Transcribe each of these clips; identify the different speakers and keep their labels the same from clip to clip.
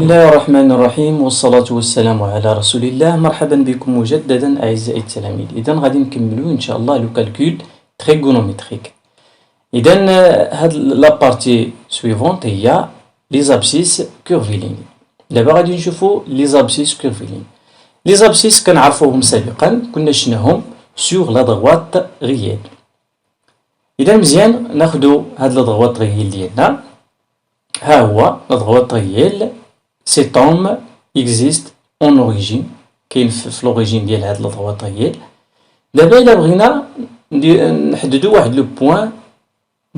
Speaker 1: الله الرحمن الرحيم والصلاة والسلام على رسول الله. مرحبا بكم مجددا أعزائي التلاميذ. إذا غادي نكملو إن شاء الله لو كالكول تريغونومتريك. إذا هاد لا بارتي سويفونت هي لي زابسيس كورفيليني. دابا غادي نشوفو لي زابسيس كورفيليني. لي زابسيس كنعرفوهم سابقا، كنا شفناهم سور لا دغوات غيال. إذا مزيان ناخدو هاد لا دغوات غيال ديالنا. ها هو لا دغوات غيال. Cet homme existe en origine. كاين في l'origine ديال هاد لا دغوات غيال. دابا إلا بغينا نحددو واحد لو بوان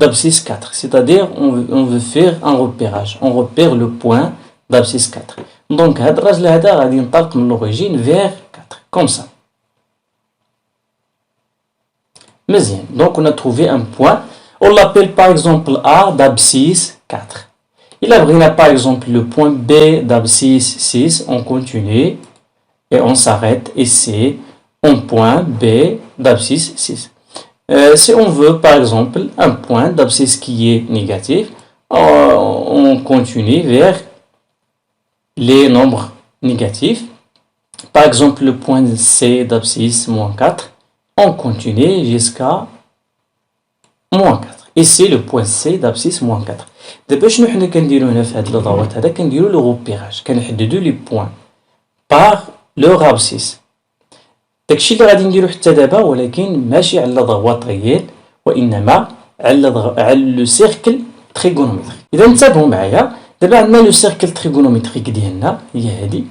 Speaker 1: d'abscisse 4, c'est-à-dire on veut faire un repérage. On repère le point d'abscisse 4. Donc هاد الراجل هذا غادي ينطلق من l'origine vers 4, comme ça. مزيان. Donc on a trouvé un point. On l'appelle par exemple A d'abscisse 4. Il a pris par exemple le point B d'abscisse 6, on continue et on s'arrête et c'est un point B d'abscisse 6. Si on veut par exemple un point d'abscisse qui est négatif, on continue vers les nombres négatifs. Par exemple le point C d'abscisse moins 4, on continue jusqu'à moins 4. Et c'est le point C d'abscisse moins 4. دابا شنو حنا كنديرو هنا في هاد الضوات هذا؟ كنديرو لو غوبيراج، كنحددو لي بوين باغ لو ابسيس. داكشي اللي غادي نديرو حتى دابا، ولكن ماشي على ضوات غيال وانما على لو سيركل تريغونومتريك. اذا انتبهوا معايا، دابا عندنا لو سيركل تريغونومتريك ديالنا هي هادي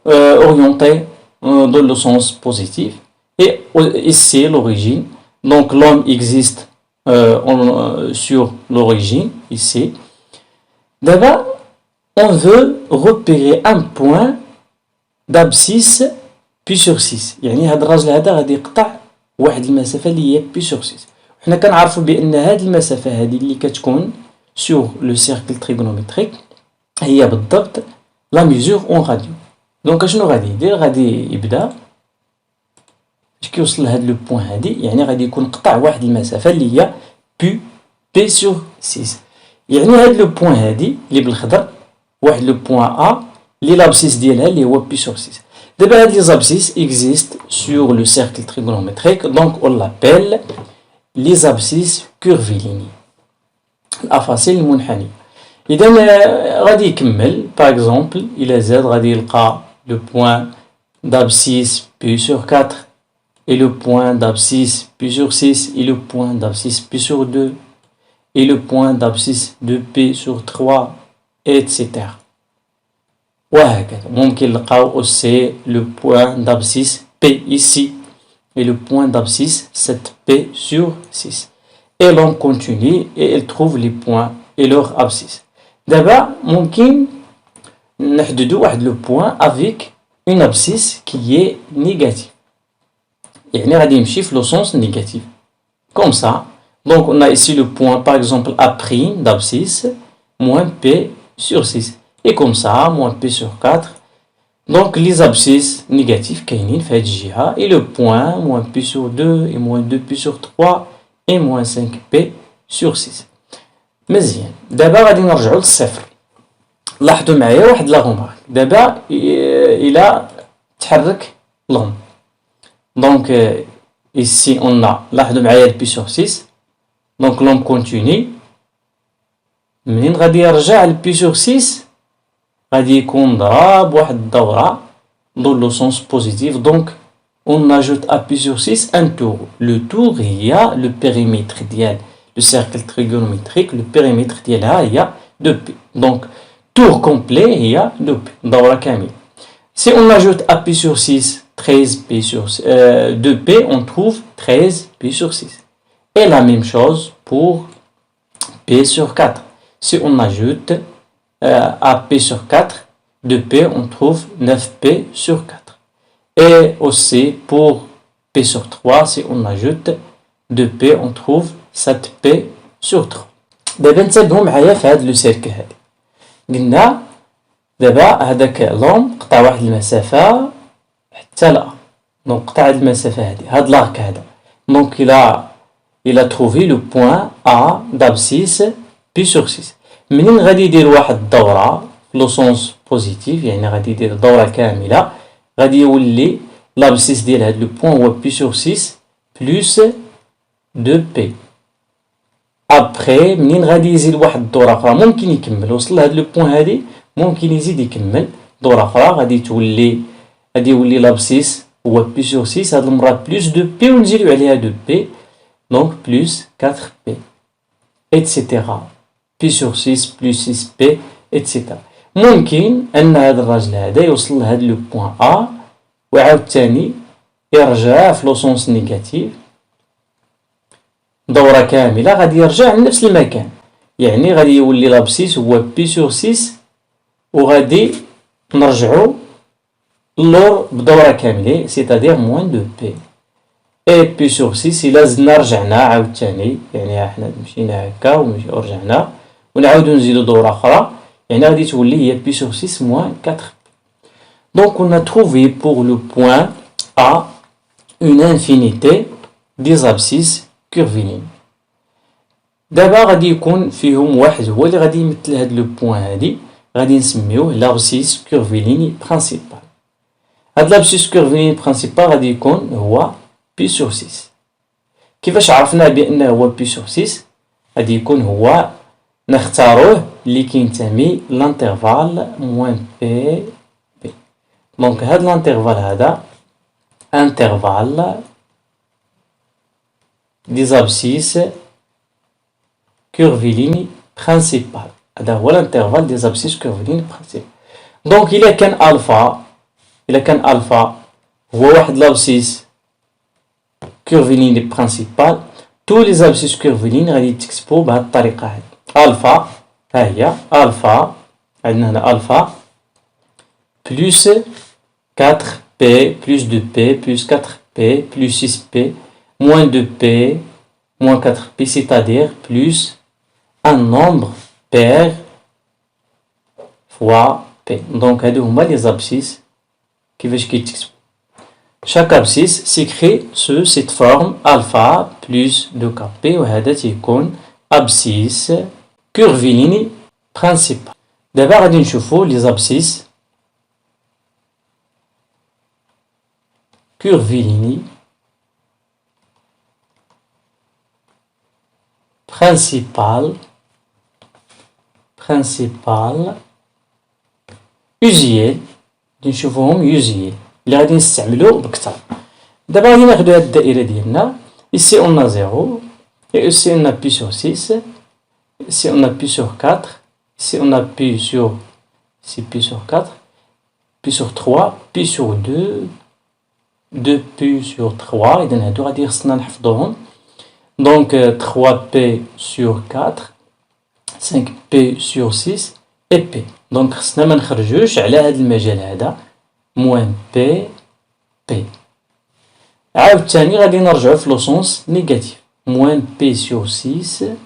Speaker 1: اورينتي dans le sens positif et ici l'origine. Donc l'homme existe sur l'origine ici. D'abord, on veut repérer un point d'abscisse pi sur 6. يعني هاد الراجل هذا غادي يقطع واحد المسافة اللي هي pi sur 6. وحنا كنعرفوا بأن هاد المسافة هذه اللي كتكون sur le cercle trigonométrique هي بالضبط la mesure en radio. دونك شنو غادي يدير؟ غادي يبدا باش كيوصل لهاد لو بوين هادي، يعني غادي يكون قطع واحد المسافة اللي هي بي سور 6. يعني هاد لو بوين هادي اللي بالخضر واحد لو بوين ا اللي لابسيس ديالها اللي هو بي سور 6. دابا هاد لي زابسيس اكزيست سور لو سيركل تريغونومتريك، دونك اون لابيل لي زابسيس كورفيليني، الافاصيل المنحنية. اذا غادي يكمل باغ اكزومبل الى زاد غادي يلقى لو بوين d'abscisse P sur 4 et le point d'abscisse P sur 6 et le point d'abscisse P sur 2 et le point d'abscisse de P sur 3 etc. وهكذا ممكن نلقاو aussi le point d'abscisse P ici et le point d'abscisse 7P sur 6 et l'on continue et elle trouve les points et leur abscisse. دابا ممكن نحددو واحد le point avec une abscisse qui est négative. يعني غادي يمشي في لو سونس négatif. Comme ça. Donc on a ici le point par exemple A' d'abscisse moins P sur 6. Et comme ça, moins P sur 4. Donc les abscisses négatives كاينين في هاد الجهة et le point moins P sur 2 et moins 2P sur 3 et moins 5P sur 6. مزيان. دابا غادي نرجعو للصفر. لاحظوا معايا واحد لا غومارك. دابا إلا تحرك l'homme. Donc ici on a لاحظوا معايا P sur 6. Donc l'homme continue. منين غادي يرجع ل P sur 6 غادي يكون ضرب واحد الدورة dans le sens positif. Donc on ajoute à P sur 6 un tour. Le tour هي le périmètre ديال le cercle trigonométrique. Le périmètre ديالها هي 2P. Donc tour complet هي 2P دورة كاملة. Si on ajoute à P sur 6 13P sur 2P, on trouve 13P sur 6. Et la même chose pour P sur 4. Si on ajoute à P sur 4 2P, on trouve 9P sur 4. Et aussi pour P sur 3, si on ajoute 2P, on trouve 7P sur 3. دابا نتبعوا معايا في هذا لو سيركل هذا. قلنا دابا هذاك لوم قطع واحد المسافة حتى لا. دونك قطع هاد المسافة هادي، هاد لارك هذا. دونك il a trouvé le point A d'abscisse P sur 6. منين غادي يدير واحد الدورة في لو سونس بوزيتيف يعني غادي يدير دورة كاملة غادي يولي لابسيس ديال هاد لو بوان هو بي سور 6 بلس 2 بي. ابخي منين غادي يزيد واحد الدورة أخرى ممكن يكمل وصل لهاد لو بوان هادي ممكن يزيد يكمل دورة أخرى غادي يولي لابسيس هو بي سور 6 هاد المرة بلس 2 بي ونزيدو عليها 2 بي دونك بلس 4 بي etc. بي سور 6 بلس 6 بي etc. ممكن أن هاد الراجل هذا يوصل لهاد لو بوان أ ويعاود تاني يرجع في لو سونس نيجاتيف دورة كاملة غادي يرجع لنفس المكان يعني غادي يولي لابسيس هو بي سور 6 وغادي نرجعو اللور بدورة كاملة سيتادير موان 2 بي اي بي سور 6 إلا زدنا رجعنا عاود تاني يعني حنا مشينا هكا ورجعنا ونعاودو نزيدو دورة أخرى يعني غادي تولي هي بي سور 6 موان 4 بي. Donc on a trouvé pour le point A une infinité des abscisses curvilignes. دابا غادي يكون فيهم واحد هو اللي غادي يمثل هاد لو بوان هادي غادي نسميوه لابسيس كورفيليني برينسيبال. هاد لابسيس كورفيليني برينسيبال غادي يكون هو بي سور 6. كيفاش عرفنا بأنه هو بي سور 6 غادي يكون هو نختاروه اللي كينتمي لانترفال موان بي بي. دونك هاد لانترفال هذا انترفال دي abscisses curviligne principal. هذا هو الانترفال دي abscisses curviligne principal. دونك إلا كان ألفا هو واحد لابسيس curviligne principal tous les abscisses curviligne غادي تكتبو بهاد الطريقة هادي ألفا ها هي ألفا عندنا هنا ألفا بلس 4 بي بلس 2 بي بلس 4 بي بلس 6 بي moins 2 p moins 4 p c'est-à-dire plus un nombre pair fois p. Donc هادو هما les abscisses كيفاش كيتكتبو. Chaque abscisse s'écrit sous cette forme alpha plus 2kp وهذا تيكون abscisse curviligne principal. دابا غادي نشوفو les abscisses curviligne principal usuel نشوفوهم usuel اللي غادي نستعملو بكثر. دابا غادي ناخدو هاد الدائرة ديالنا ici on a 0 et ici on a pi sur 6 ici on a pi sur 4 ici on a pi sur ici pi sur 4 pi sur 3 pi sur 2 2 pi sur 3 إذن هادو غادي خصنا نحفظوهم. Donc 3p sur 4 5p sur 6 et p. Donc خصنا ما نخرجوش على هذا المجال هذا موان بي بي. عاود تاني غادي نرجعو في لو سونس نيجاتيف موان بي سور 6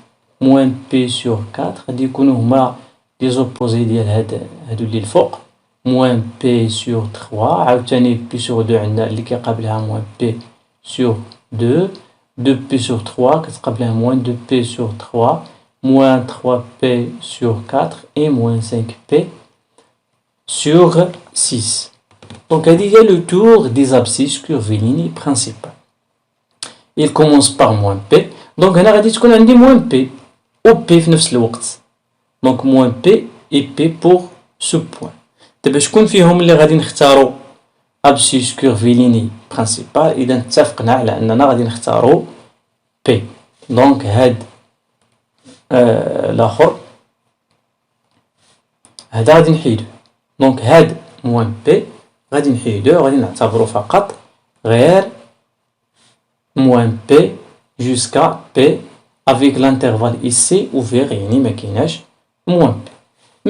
Speaker 1: موان بي سور 4 غادي يكونو هما لي زوبوزي ديال هادو اللي الفوق موان بي سور 3 عاود تاني بي سور 2 عندنا اللي كيقابلها موان بي سور 2 2p sur 3 كتقابلها moins 2p sur 3 moins 3p sur 4 et moins 5p sur 6. Donc il y a le tour des abscisses curvilignes principales. Il commence par moins p. Donc هنا غادي تكون عندي moins p و p في نفس الوقت. Donc moins p et p pour ce point. دابا شكون فيهم اللي غادي نختارو abscisse curviligne principal إذا اتفقنا على أننا غادي نختارو P. دونك هاد الآخر هذا غادي نحيدو. دونك هاد موان بي غادي نحيدوه غادي نعتبرو فقط غير موان بي جوسكا بي افيك لانترفال ici ouvert يعني مكايناش موان بي.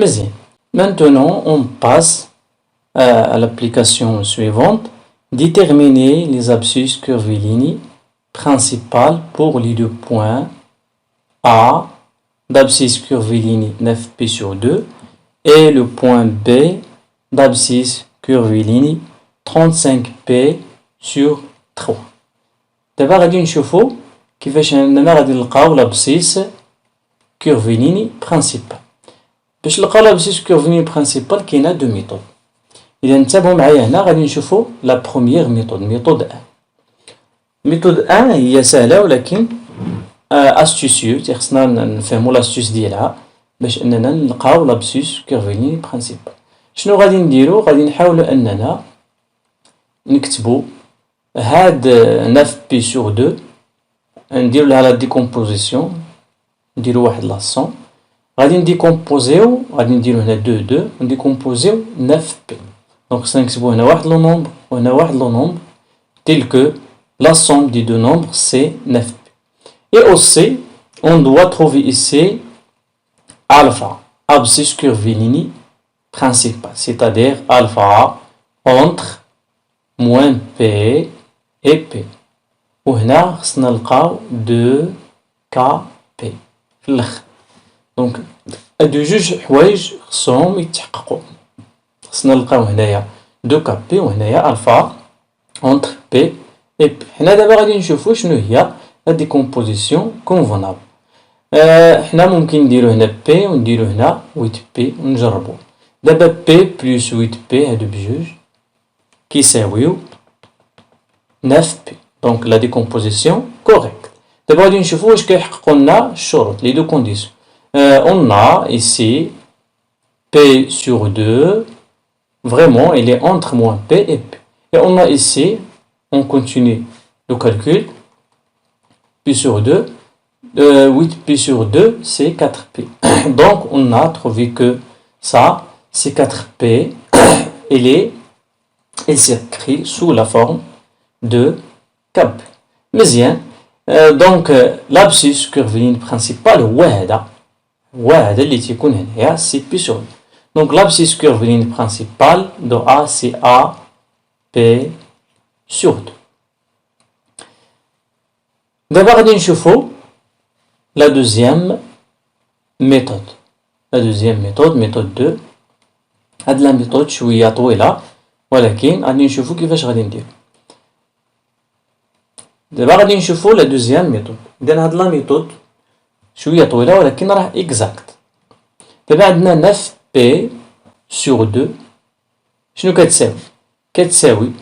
Speaker 1: مزيان. Maintenant on passe à l'application suivante. Déterminer les abscisses curvilignes principales pour les deux points A d'abscisse curviligne 9p sur 2 et le point B d'abscisse curviligne 35p sur 3. دابا غادي نشوفو كيفاش اننا غادي نلقاو لابسيس curviligne principal. باش نلقاو l'abscisse curviligne principale كاينه دو ميثود. إذا نتابعوا معايا هنا غادي نشوفوا لا بروميير ميثود، ميثود 1. ميثود 1 هي سهله ولكن استيسيو، خصنا نفهموا لاستيس ديالها باش اننا نلقاو لابسيس كيرفيلين برينسيبال. شنو غادي نديرو؟ غادي نحاولوا اننا نكتبوا هاد 9 بي سور 2 نديرو لها لا ديكومبوزيسيون، نديرو واحد لاسون، غادي نديكومبوزيو، غادي نديرو هنا 2 2 ونديكومبوزيو 9 بي. دونك خصنا نكتبو هنا واحد لو نومبر وهنا واحد لو نومبر tel que la somme des deux nombres c'est 9 p. Et aussi on doit trouver ici alpha, abscisse curviligne principale, c'est-à-dire alpha entre moins p et p. وهنا خصنا نلقاو 2 kp في الاخر. دونك هادو جوج حوايج خصهم يتحققوا، خصنا نلقاو هنايا 2 kp وهنايا الفا entre p et p. حنا دابا غادي نشوفو شنو هي لا ديكومبوزيسيون كونفونابل. حنا ممكن نديرو هنا p ونديرو هنا 8p ونجربو. دابا p بلس 8p هادو بجوج كيساويو 9p. دونك لا ديكومبوزيسيون كوريكت. دابا غادي نشوفو واش كيحققوا لنا الشروط لي دو كونديسيون. On a ici p sur 2, vraiment il est entre moins p et p. Et on a ici, on continue le calcul, p sur 2, 8p sur 2 c'est 4p. Donc on a trouvé que ça, c'est 4p, il s'écrit sous la forme de kp. Mais bien, donc l'abscisse curviligne principale واحد اللي تيكون هنايا سي بي سور. دونك l'abscisse curviligne principale de A c'est A P sur 2. دابا غادي نشوفو لا دوزيام ميثود. لا دوزيام ميثود ميثود 2. هاد لا ميثود شويه طويله ولكن غادي نشوفو كيفاش غادي نديرو. دابا غادي نشوفو لا دوزيام ميثود. اذا هاد لا ميثود شويه طويله ولكن راه اكزاكت. دابا عندنا 9 بي سور 2 شنو كتساوي؟ كتساوي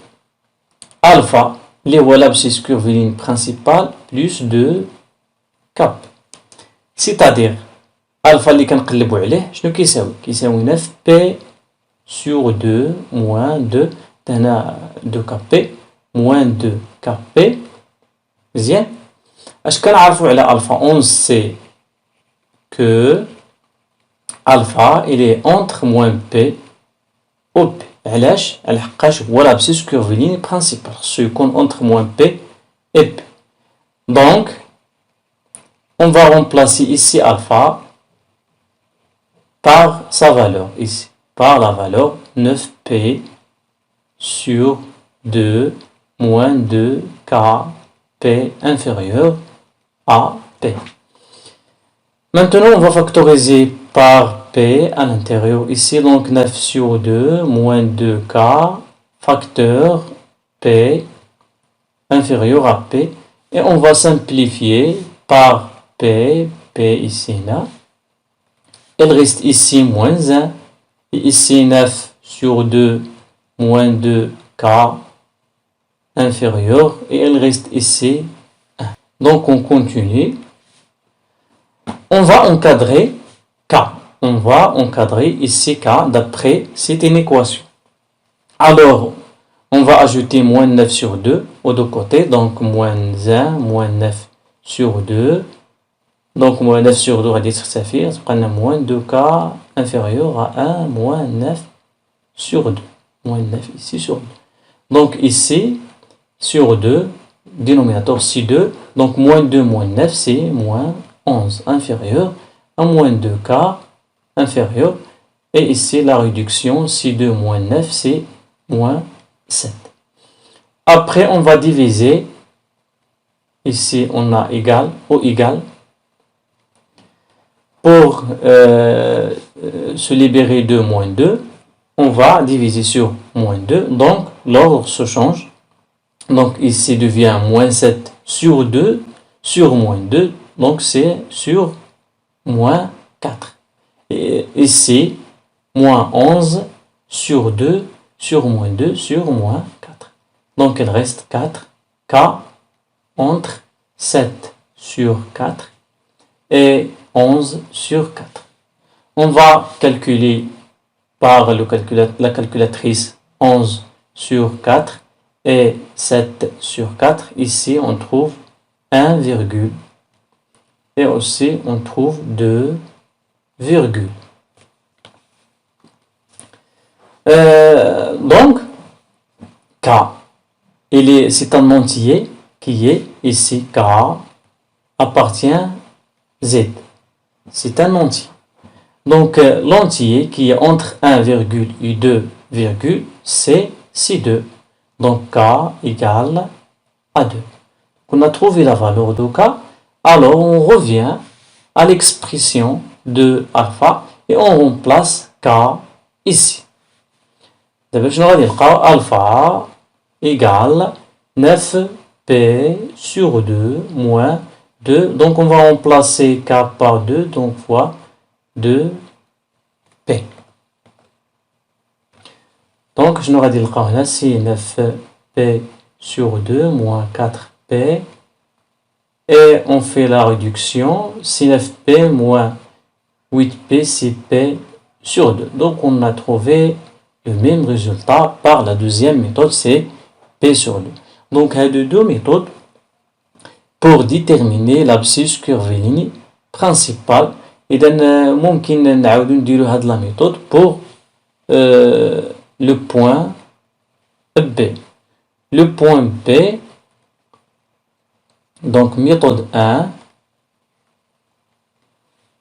Speaker 1: الفا اللي هو لابسيس كورفيلين برينسيبال بلس 2 كاب. سيتادير الفا اللي كنقلبو عليه شنو كيساوي؟ كيساوي 9 بي سور 2 موان 2 هنا 2 كاب بي موان 2 كاب بي. مزيان. اش كنعرفو على الفا؟ on sait que alpha il est entre moins p ou p. علاش؟ لحقاش هو لابسيس كورفيلين برينسيبال خصو يكون entre moins p et p. Donc on va remplacer ici alpha par sa valeur ici, par la valeur 9p sur 2 moins 2 k p inférieur à p. Maintenant, on va factoriser par p à l'intérieur ici, donc 9 sur 2 moins 2k facteur p inférieur à p. Et on va simplifier par p, p ici là. Il reste ici moins 1 et ici 9 sur 2 moins 2k inférieur et il reste ici 1. Donc on continue. On va encadrer k. On va encadrer ici k d'après cette équation. Alors, on va ajouter moins 9 sur 2 aux deux côtés. Donc, moins 1, moins 9 sur 2. Donc, moins 9 sur 2, on va dire ça fait. On a moins 2k inférieur à 1, moins 9 sur 2. Moins 9 ici sur 2. Donc, ici, sur 2, dénominateur C2. Donc, moins 2, moins 9, c'est moins 11 inférieur à moins 2k inférieur. Et ici, la réduction C2 moins 9, c'est moins 7. Après, on va diviser. Ici, on a égal ou égal. Pour se libérer de moins 2, on va diviser sur moins 2. Donc, l'ordre se change. Donc, ici devient moins 7 sur 2 sur moins 2. Donc, c'est sur moins 4. Et ici, moins 11 sur 2 sur moins 2 sur moins 4. Donc il reste 4. K entre 7 sur 4 et 11 sur 4. On va calculer par la calculatrice 11 sur 4 et 7 sur 4. Ici, on trouve 1 virgule. Et aussi, on trouve 2 virgule. Donc, K, c'est un entier qui est ici. K appartient à Z. C'est un entier. Donc, l'entier qui est entre 1 virgule et 2 virgule, c'est C2. Donc, K égale à 2. On a trouvé la valeur de K. Alors, on revient à l'expression de alpha et on remplace K ici. D'abord, je vais dire alpha égale 9P sur 2 moins 2. Donc, on va remplacer K par 2, donc fois 2P. Donc, je vais dire c'est 9P sur 2 moins 4P. Et on fait la réduction. C'est 9P moins 8P, c'est P sur 2. Donc, on a trouvé le même résultat par la deuxième méthode, c'est P sur 2. Donc, il y a deux méthodes pour déterminer l'abscisse curviligne principale. إذا ممكن نعاودو نديرو هاد لا méthode pour le point B. Le point B, donc méthode 1,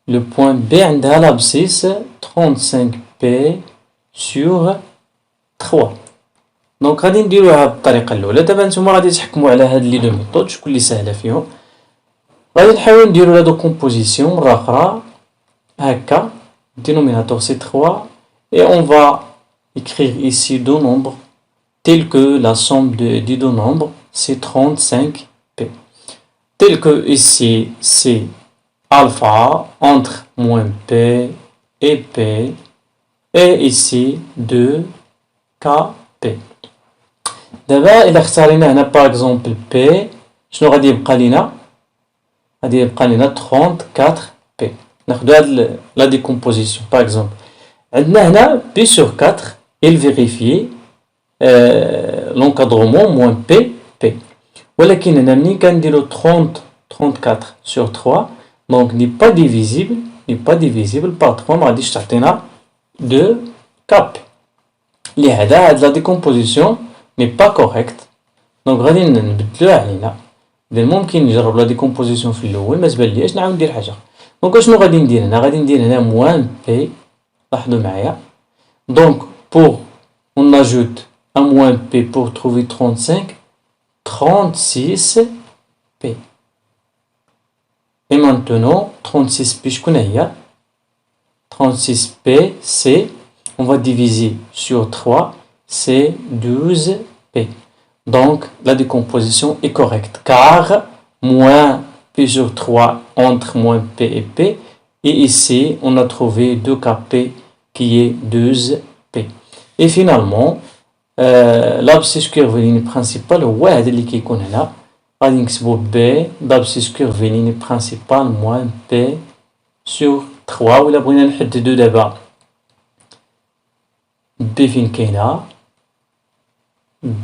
Speaker 1: le point B عندها l'abscisse 35P sur 3. دونك غادي نديروها بالطريقه الاولى. دابا نتوما غادي تحكموا على هاد لي دو ميثود شكون اللي سهله فيهم. غادي نحاولوا نديروا لا دو كومبوزيسيون مره اخرى هكا. Dénominateur c'est 3 et on va écrire ici deux nombres tels que la somme des deux nombres c'est 35P, tel que ici c'est alpha entre moins P et P et ici 2KP. دابا إلا اختارينا هنا par exemple P شنو غادي يبقى لينا؟ غادي يبقى لينا 34P. ناخدو هاد لا ديكومبوزيسيون par exemple عندنا هنا P sur 4 il vérifie l'encadrement moins P ولكن هنا ملي كنديرو 34 sur 3 donc n'est pas divisible par 3 ما غاديش تعطينا 2KP. لهذا هاد لا ديكومبوزيسيون n'est pas correct. donc غادي نبدلوها علينا. إذا ممكن نجرب لا ديكومبوزيسيون في الاول ما تبانليش نعاود ندير حاجه. دونك شنو غادي ندير هنا؟ غادي ندير هنا موان بي. لاحظوا معايا. donc pour on ajoute un moins P pour trouver 36P. Et maintenant 36P شكون هي؟ 36P c'est on va diviser sur 3 c'est 12P. Donc la décomposition est correcte car moins P sur 3 entre moins P et P. Et ici, on a trouvé 2KP qui est 12P. Et finalement, l'abscisse curviligne principale, واحد اللي كيكون هنا غادي نكتبو B l'abscisse curviligne principale moins P sur 3. ولا بغينا نحددو دابا B فين كاينة؟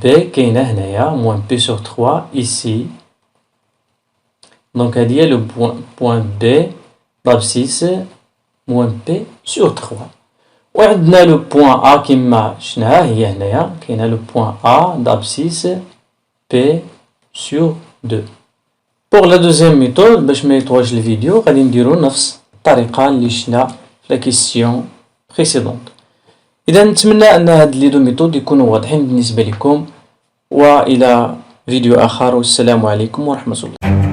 Speaker 1: B كاينة هنايا moins P sur 3 ici. Donc, il y a le point B, l'abscisse, moins P sur 3. Et on a le point A qui marche, il y a le point A d'abscisse P sur 2. Pour la deuxième méthode, باش ما يطولش الفيديو غادي نديرو نفس الطريقة اللي شفنا في la question précédente. إذا نتمنى أن هاد لي دو ميثود يكونوا واضحين بالنسبة لكم، وإلى فيديو آخر والسلام عليكم ورحمة الله.